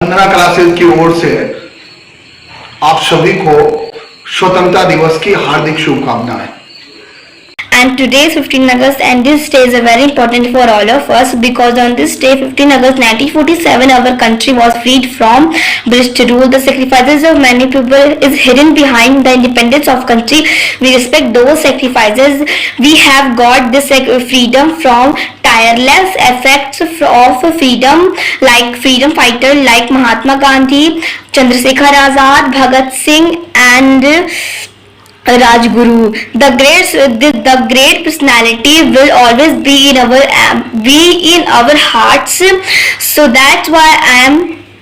वंदना classes की ओर से आप सभी को स्वतंत्रता दिवस की हार्दिक शुभकामनाएं। And today is 15 August, and this day is very important for all of us because on this day 15 August 1947 our country was freed from British rule. The sacrifices of many people is hidden behind the independence of country. We respect those sacrifices. We have got this freedom from tireless efforts of freedom like freedom fighter like Mahatma Gandhi, Chandrasekhar Azad, Bhagat Singh and Rajguru. The great personality will always be in our hearts. So that's why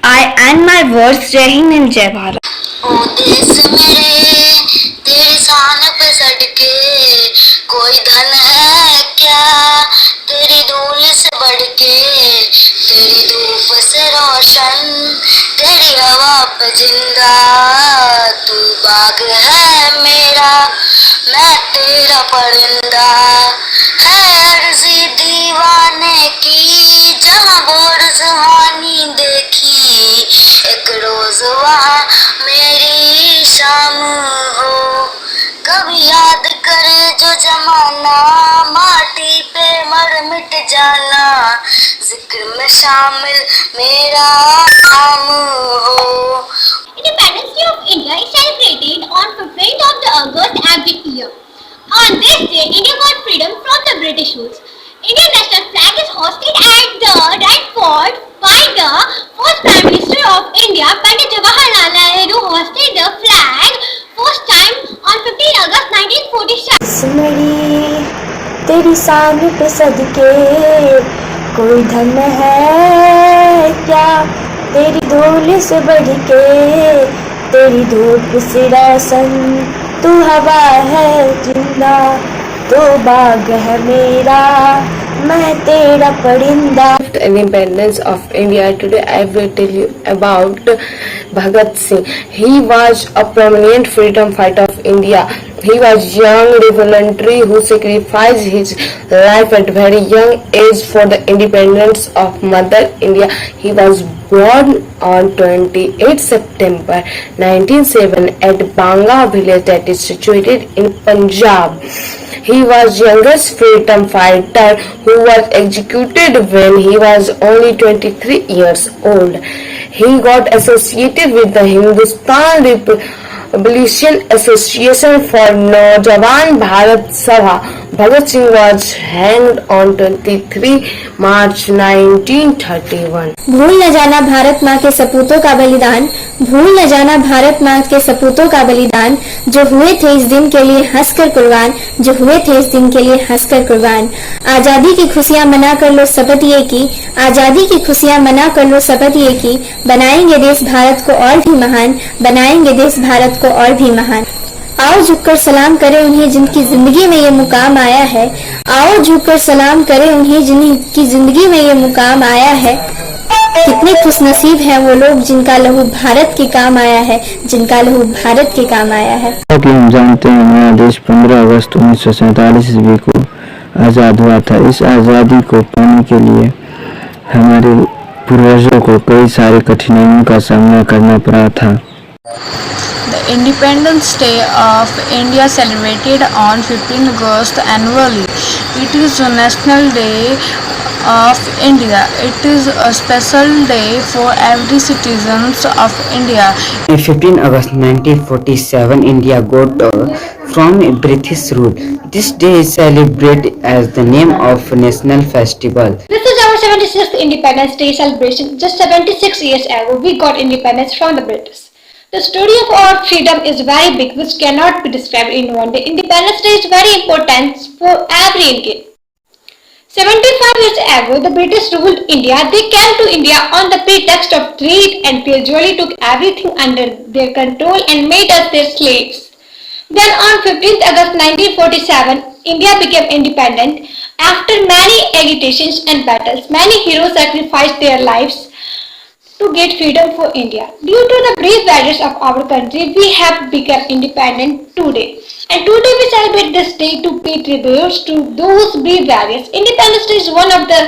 I end my words. Jai Hind and Jai Bharat. ओ देश मेरे तेरी शान पे सड़के कोई धन है क्या, तेरी धूल से बढ़ के, तेरी धूप से रोशन, तेरी हवा पे जिंदा, तू बाग है मेरा, मैं तेरा परिंदा, है अर्जी दीवाने की, जहाँ बोर सुहानी देखी, एक रोज वहाँ मेरी शाम हो, कभी याद करे जो जमाना, माटी पे मर मिट जाना, जिक्र में शामिल मेरा नाम हो। Independence Day of India is celebrated on 15th of the August every year. On this day, India got freedom from the British rule. Indian national flag is hoisted at the Red Fort by the first Prime Minister of India, Pandit Jawaharlal Nehru, hoisted the flag first time on 15 August 1947. Simri तेरी शान पे सदके कोई धन है क्या, तेरी धूल से बढ़ के, तेरी धूप से रोशन, तू हवा है जिंदा, तो बाग है मेरा, मैं तेरा परिंदा। Independence of India. Today I will tell you about Bhagat Singh. He was a prominent freedom fighter of India. He was young revolutionary who sacrificed his life at very young age for the independence of Mother India. He was born on 28 September 1907 at Banga village that is situated in Punjab. He was youngest freedom fighter who was executed when he was only 23 years old. He got associated with the Hindustan Liberation Association for Naujawan Bharat Sabha. Bhagat Singh was hanged on 23 March 1931. भूल न जाना भारत माँ के सपूतों का बलिदान, भूल न जाना भारत माँ के सपूतों का बलिदान, जो हुए थे इस दिन के लिए हंसकर कुर्बान, जो हुए थे इस दिन के लिए हंसकर कुर्बान। आजादी की खुशियाँ मना कर लो शपथ ये की, आजादी की खुशियाँ मना कर लो शपथ ये की, बनाएंगे देश भारत को और भी महान, बनाएंगे देश भारत को और भी महान। आओ झुककर सलाम करें उन्हें जिनकी जिंदगी में ये मुकाम आया है, आओ झुककर सलाम करें उन्हें जिनकी जिंदगी में ये मुकाम आया है। कितने खुशनसीब हैं वो लोग जिनका लहू भारत के काम आया है, जिनका लहू भारत के काम आया है। कि हम जानते हैं हमारा देश 15 अगस्त 1947 ईस्वी को आज़ाद हुआ था। इस आज़ादी को पाने के लिए हमारे पूर्वजों को कई सारी कठिनाइयों का सामना करना पड़ा था। The Independence Day of India celebrated on 15 August annually. It is a national day of India. It is a special day for every citizens of India. On 15 August 1947, India got from British rule. This day is celebrated as the name of national festival. This is our 76th Independence Day celebration. Just 76 years ago, we got independence from the British. The story of our freedom is very big, which cannot be described in one day. Independence Day is very important for every Indian. 75 years ago, the British ruled India. They came to India on the pretext of trade and gradually took everything under their control and made us their slaves. Then on 15th August 1947, India became independent. After many agitations and battles, many heroes sacrificed their lives to get freedom for India. Due to the brave values of our country, we have become independent today. And today we celebrate this day to pay tributes to those brave values. Independence Day is one of the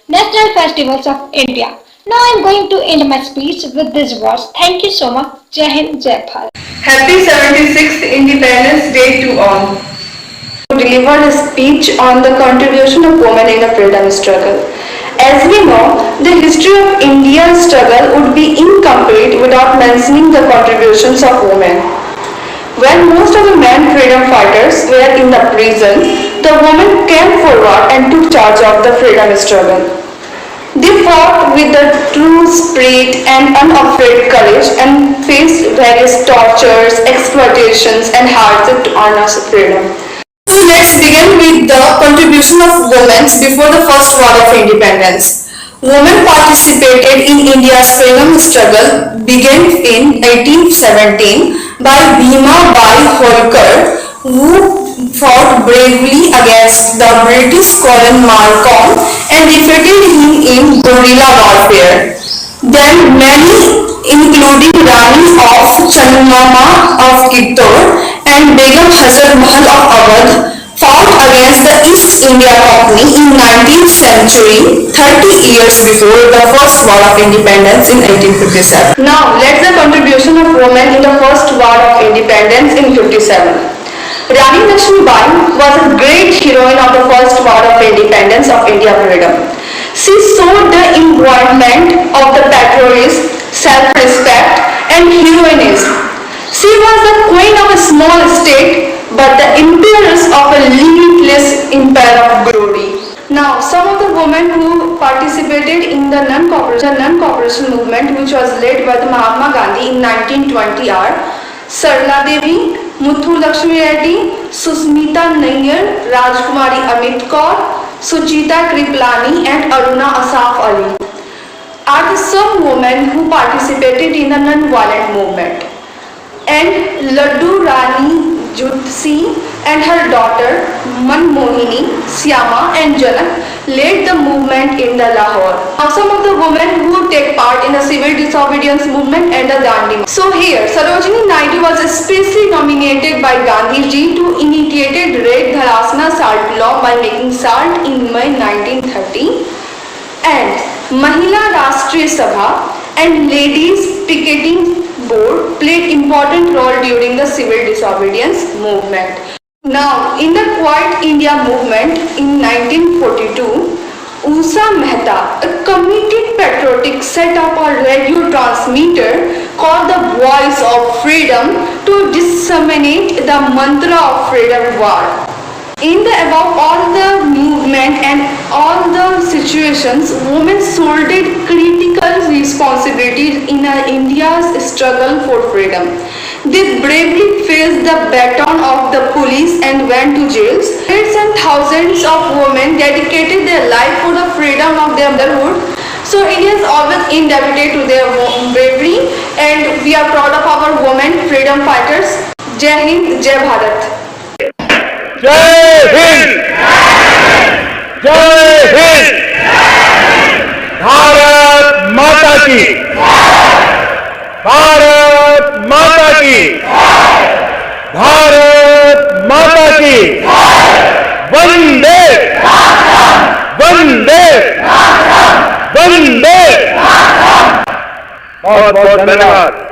national festivals of India. Now I'm going to end my speech with these words. Thank you so much. Jai Hind, Jai Bharat. Happy 76th Independence Day to all. Delivered a speech on the contribution of women in the freedom struggle. As we know, the history of India's struggle would be incomplete without mentioning the contributions of women. When most of the men freedom fighters were in the prison, the women came forward and took charge of the freedom struggle. They fought with the true spirit and unafraid courage and faced various tortures, exploitations and hardships to earn us freedom. So let's begin with the contribution of women before the first war of independence. Women participated in India's freedom struggle began in 1817 by Bhima Bai Holkar, who fought bravely against the British colonel Malcolm and defeated him in guerrilla warfare. Then many, including Rani of Chandrama of Kittur and Begum Hazrat Mahal of Awadh, fought against the East India Company in 19th century, 30 years before the first war of independence in 1857. Now, let's the contribution of women in the first war of independence in 57. Rani Lakshmibai was a great heroine of the first war of independence of India freedom. She showed the embodiment of the patriotism, self-respect and heroism. She was the queen of a small state but the empress of a limitless empire of glory. Now, some of the women who participated in the non-cooperation movement which was led by the Mahatma Gandhi in 1920 are Sarla Devi, Muthu Lakshmi Reddy, Susmita Nayyar, Rajkumari Amit Kaur, Suchita Kriplani and Aruna Asaf Ali are the some women who participated in the non-violent movement. And Laddu Rani Jutsi and her daughter Manmohini, Syama and Janak led the movement in the Lahore. Now some of the women who take part in the civil disobedience movement and the Dandi. So here Sarojini Naidu was especially nominated by Gandhiji to initiate Red Dharasana salt law by making salt in May 1930, and Mahila Rashtriya Sabha and Ladies Picketing Board played important role during the civil disobedience movement. Now, in the Quiet India movement in 1942, Usha Mehta, a committed patriotic, set up a radio transmitter called the Voice of Freedom to disseminate the mantra of freedom war. In the above all the movement and all the situations, women shouldered critical responsibilities in India's struggle for freedom. They bravely faced the baton of the police and went to jails. Hundreds and thousands of women dedicated their life for the freedom of their motherhood. So India is always indebted to their bravery, and we are proud of our women freedom fighters. Jai Hind, Jai Bharat. जय हिंद जय हिंद भारत माता की भारत माता की भारत माता की वंदे वंदे वंदे बहुत बहुत धन्यवाद।